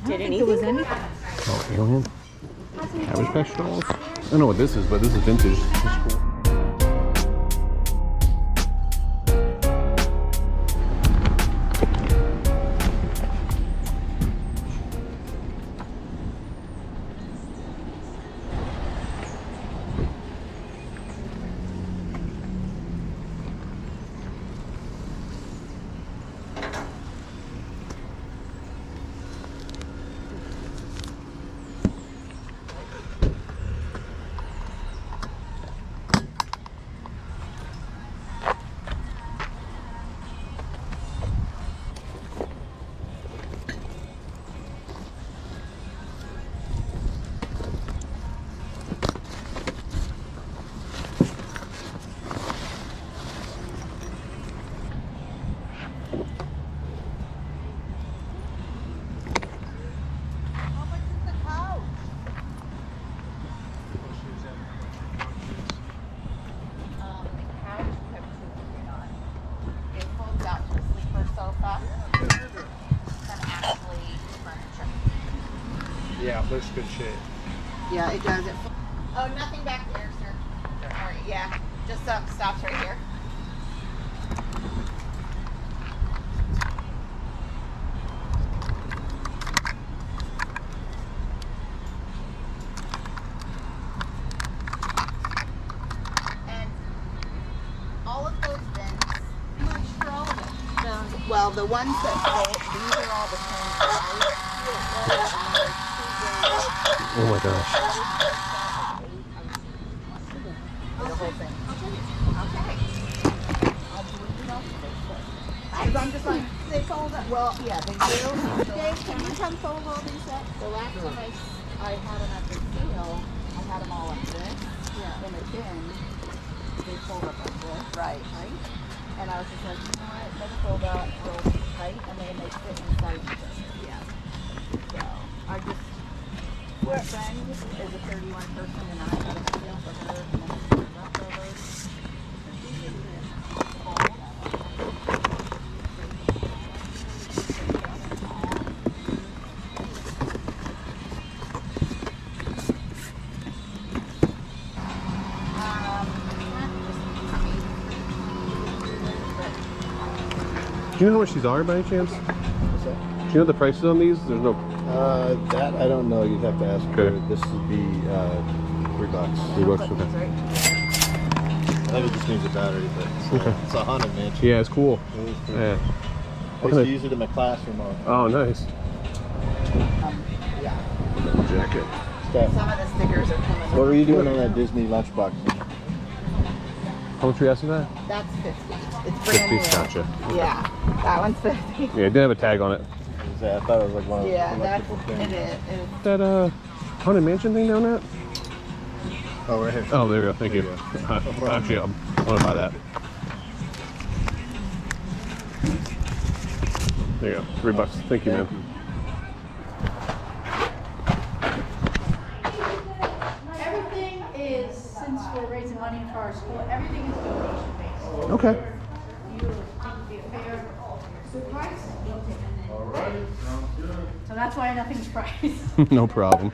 Did anything? There was anything. Oh, alien. Cabbage Patch dolls. I don't know what this is, but this is vintage. It's cool. Yeah, looks good shape. Yeah, it does. Oh, nothing back there, sir. All right, yeah, just stops right here. And all of those bins, how much for all of it? Well, the ones that fold, these are all the same size. Oh my gosh. The whole thing. Okay. I'm just like, they fold up. Well, yeah, they do. Dave, can you come fold all these up? The last time I had them at the sale, I had them all up this. Yeah. In a bin. They fold up like this. Right. And I was just like, you know what? Let's fold up real tight, and then they fit inside each other. Yeah. So I just. Our friend is a 31 person, and I got a deal for her, and then she leftovers. Do you know how much these are by any chance? What's that? Do you know the prices on these? There's no. That I don't know. You'd have to ask her. This would be $3. $3, okay. I think it just needs a battery, but it's a Haunted Mansion. Yeah, it's cool. It is cool. Yeah. I used to use it in my classroom. Oh, nice. Yeah. Jacket. Stuff. Some of the stickers are coming. What were you doing on that Disney lunchbox? How much were you asking that? That's 50. It's brand 50, new. gotcha. Yeah, that one's 50. Yeah, it didn't have a tag on it. I thought it was like one of those Yeah, that's electrical things. it is. That Haunted Mansion thing down that? Oh, right here. Oh, there you go. Thank you. Actually, I want to buy that. There you go. $3. Thank you, man. Everything is, since we're raising money for our school, everything is donation based. Okay. You think be a fair price, you'll take it. All right, sounds good. So that's why nothing's priced. No problem.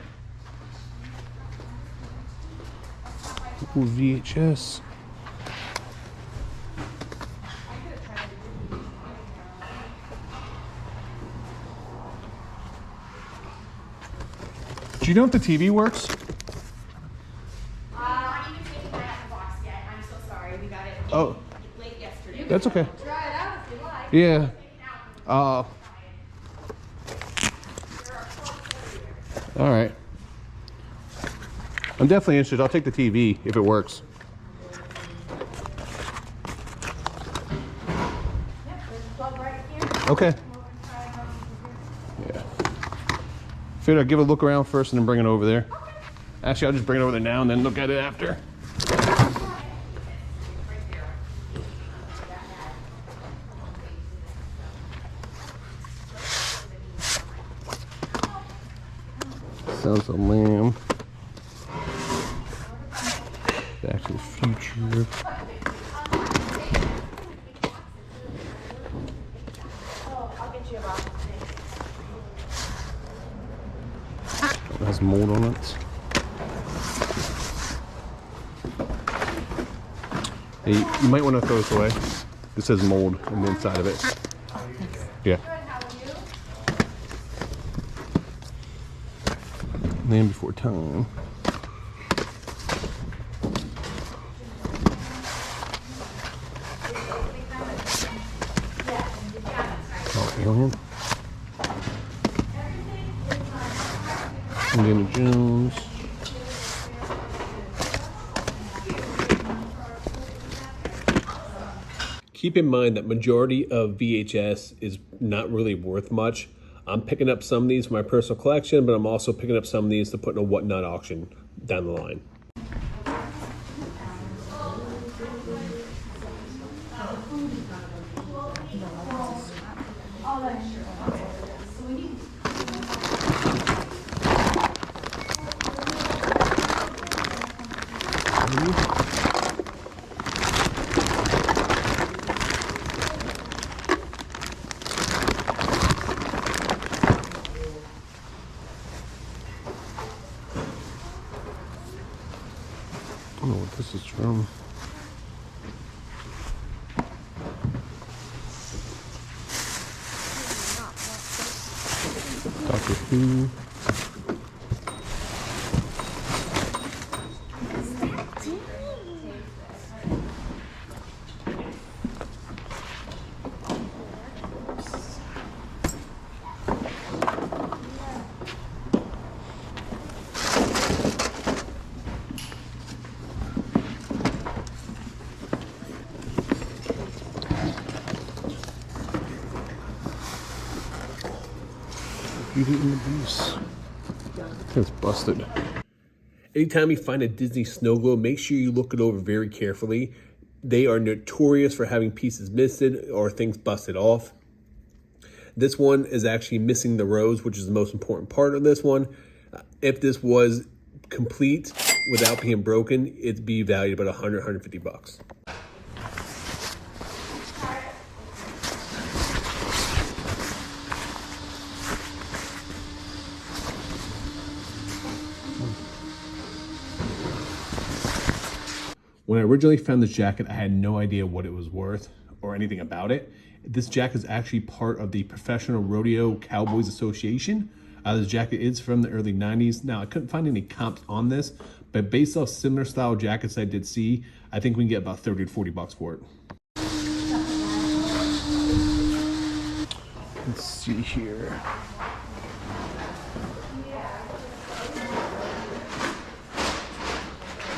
Ooh, VHS. Do you know if the TV works? Not even taking that out of the box yet. I'm so sorry. We got it late yesterday. That's okay. Try it out if you like. Yeah. All right. I'm definitely interested. I'll take the TV if it works. Yep, there's a plug right here. Okay. Yeah. Figured I'd give it a look around first and then bring it over there. Actually, I'll just bring it over there now and then look at it after. Sounds of Lamb. Back to the Future. I'll get you a box. has mold on it. Hey, you might want to throw this away. This has mold on the inside of it. Yeah. Land before time. Oh, alien. Indiana Jones. Keep in mind that majority of VHS is not really worth much. I'm picking up some of these for my personal collection, but I'm also picking up some of these to put in a whatnot auction down the line. I don't know what this is from. Doctor Who. Beauty and the Beast. It's busted. Anytime you find a Disney snow globe, make sure you look it over very carefully. They are notorious for having pieces missing or things busted off. This one is actually missing the rose, which is the most important part of this one. If this was complete without being broken, it'd be valued about $100, $150. When I originally found this jacket, I had no idea what it was worth or anything about it. This jacket is actually part of the Professional Rodeo Cowboys Association. This jacket is from the early 90s. Now, I couldn't find any comps on this, but based off similar style jackets I did see, I think we can get about 30 to 40 bucks for it. Let's see here.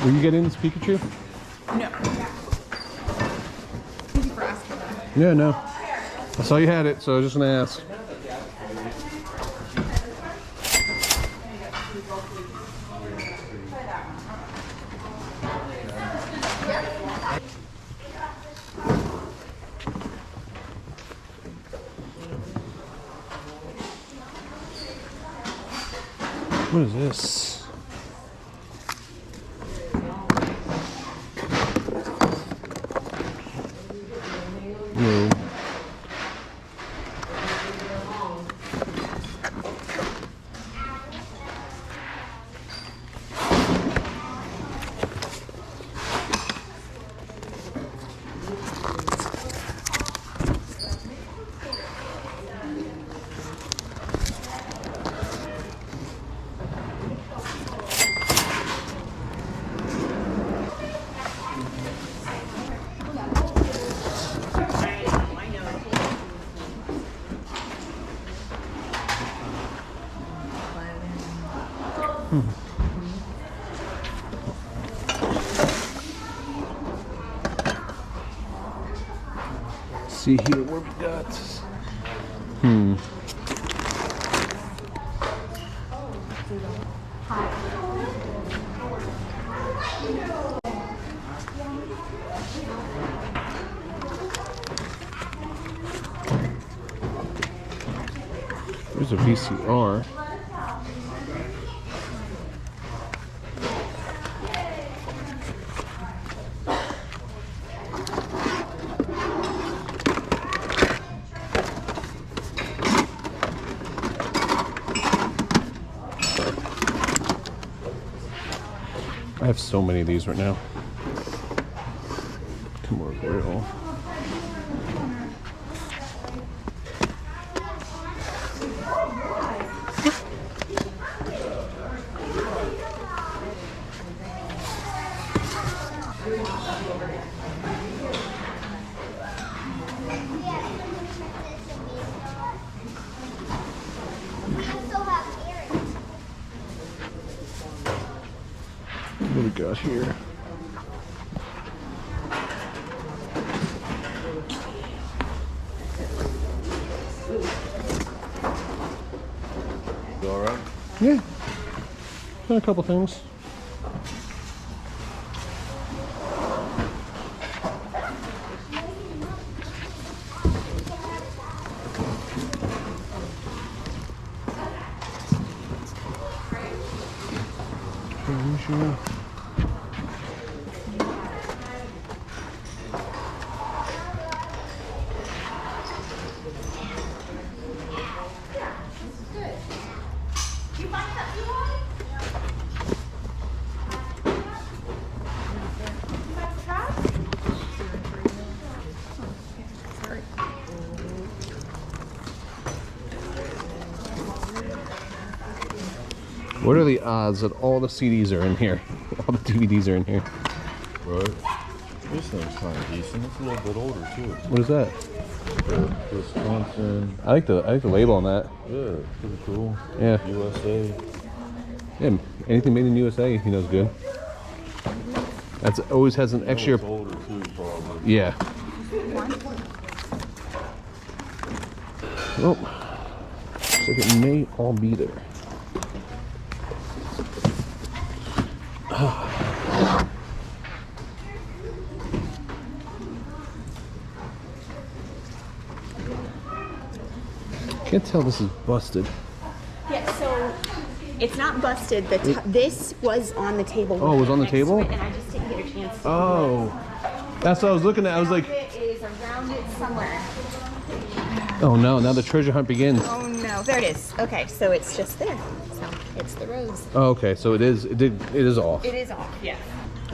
Will you get in this Pikachu? No. Thank you for asking that. Yeah, no. I saw you had it, so I was just gonna ask. What is this? No. See here what we got. There's a VCR. I have so many of these right now. More grill. What do we got here? You alright? Yeah. Got a couple things. Sure. What are the odds that all the CDs are in here? All the DVDs are in here. Right. This thing's kind of decent. It's a little bit older too. What is that? Wisconsin. I like the label on that. Yeah, pretty cool. Yeah. USA. Yeah, anything made in USA, he knows good. That's always has an extra. It's older too, probably. Yeah. Well, looks like it may all be there. Can't tell this is busted. Yeah, so it's not busted. This was on the table. Oh, it was on the next to table? it, and I just didn't get a chance to. Oh, that's what I was looking at. I was like, It is around it somewhere. oh no, now the treasure hunt begins. Oh no, there it is. Okay, so it's just there. So it's the rose. Oh, okay, so it is off. It is off. Yeah.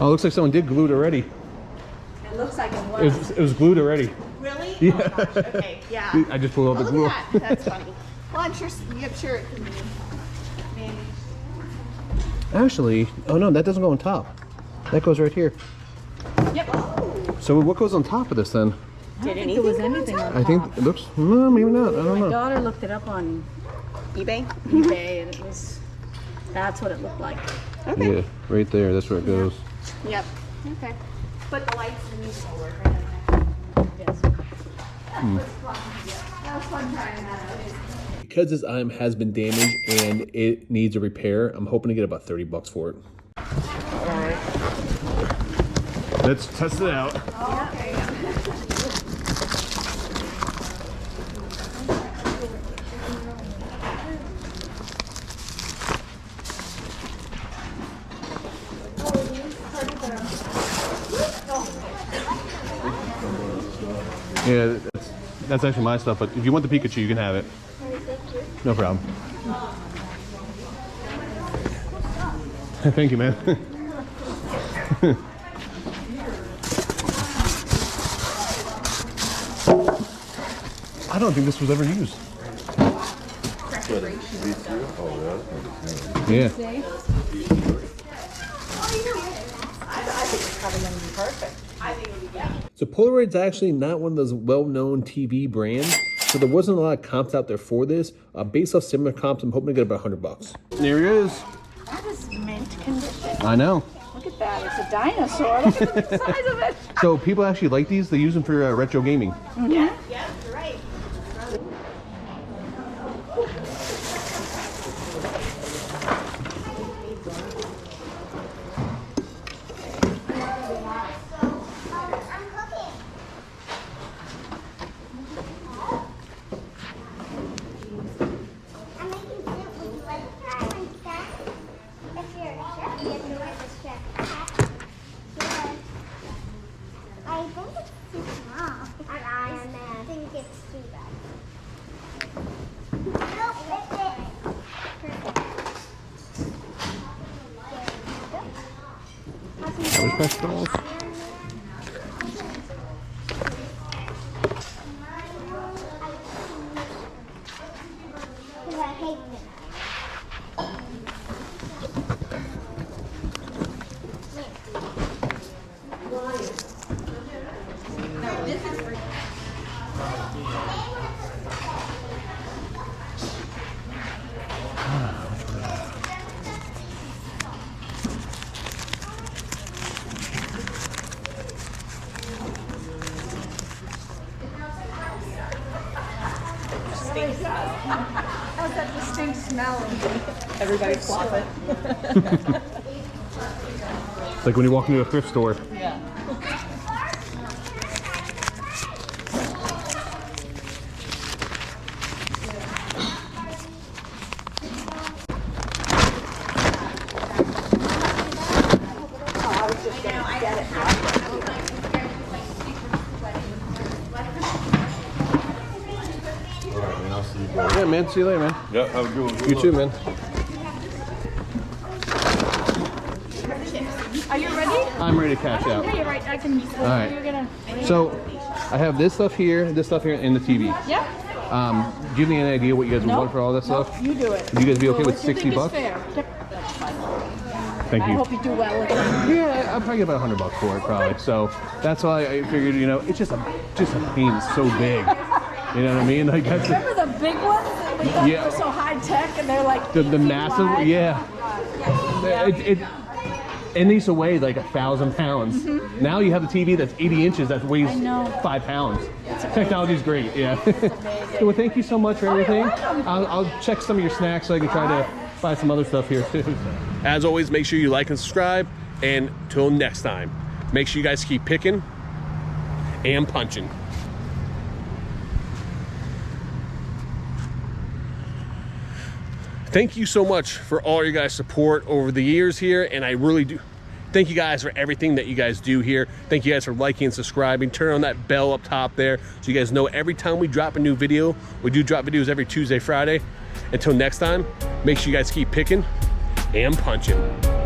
Oh, it looks like someone did glue it already. It looks like it was. It was glued already. Really? Yeah. Oh my gosh. Okay. Yeah. I just pulled out Oh, the look glue. at that. That's funny. Well, I'm sure it can be managed. Actually, oh no, that doesn't go on top. That goes right here. Yep. So what goes on top of this then? Did I think there was anything on I think top. it looks, no, maybe not. I don't My know. daughter looked it up on eBay. eBay and it was, that's what it looked like. Okay. Yeah, right there. That's where it goes. Yep. Okay. But the lights in the solar right in there. Yes. That was fun trying that out. Because this item has been damaged and it needs a repair, I'm hoping to get about 30 bucks for it. Alright. Let's test it out. Oh, okay. Yeah, that's actually my stuff, but if you want the Pikachu, you can have it. No problem. Thank you, man. I don't think this was ever used. Yeah. So Polaroid's actually not one of those well-known TV brands, so there wasn't a lot of comps out there for this. Based off similar comps, I'm hoping to get about 100 bucks. There he is. That is mint condition. I know. Look at that, it's a dinosaur. Look at the size of it. So people actually like these. They use them for retro gaming. Yeah, yeah, you're right. I think it's too small. And I think it's too bad. Nope, vegetables. I hate them. How's that distinct smell? Everybody flop it. It's like when you walk into a thrift store. Yeah. Alright, man, I'll see you guys. Yeah, man. See you later, man. Yeah, have a good one. You too, man. Are you ready? I'm ready to cash out. Okay, right. I can. All right. You're gonna. So, I have this stuff here, and the TV. Yeah. Do you have any idea what you guys would No, want for all that no, stuff? you do it. Would you guys be okay So with what you 60 think is bucks? fair? Thank I you. hope you do well with it. Yeah, I'll probably get about $100 for it, probably. So that's why I figured, you know, it's just a pain. It's so big. You know what I mean? Like that's Remember the big ones? That we thought Yeah. were so high tech, and they're like the 8 feet massive. wide? Yeah. It needs to weigh like 1,000 pounds. Now you have a TV that's 80 inches that weighs 5 pounds. Technology's great. Yeah. Well, thank you so much for everything. I'll check some of your snacks so I can try to buy some other stuff here too. As always, make sure you like and subscribe. And till next time, make sure you guys keep picking and punching. Thank you so much for all your guys' support over the years here, and I really do thank you guys for everything that you guys do here. Thank you guys for liking and subscribing. Turn on that bell up top there so you guys know every time we drop a new video. We do drop videos every Tuesday, Friday. Until next time, make sure you guys keep picking and punching.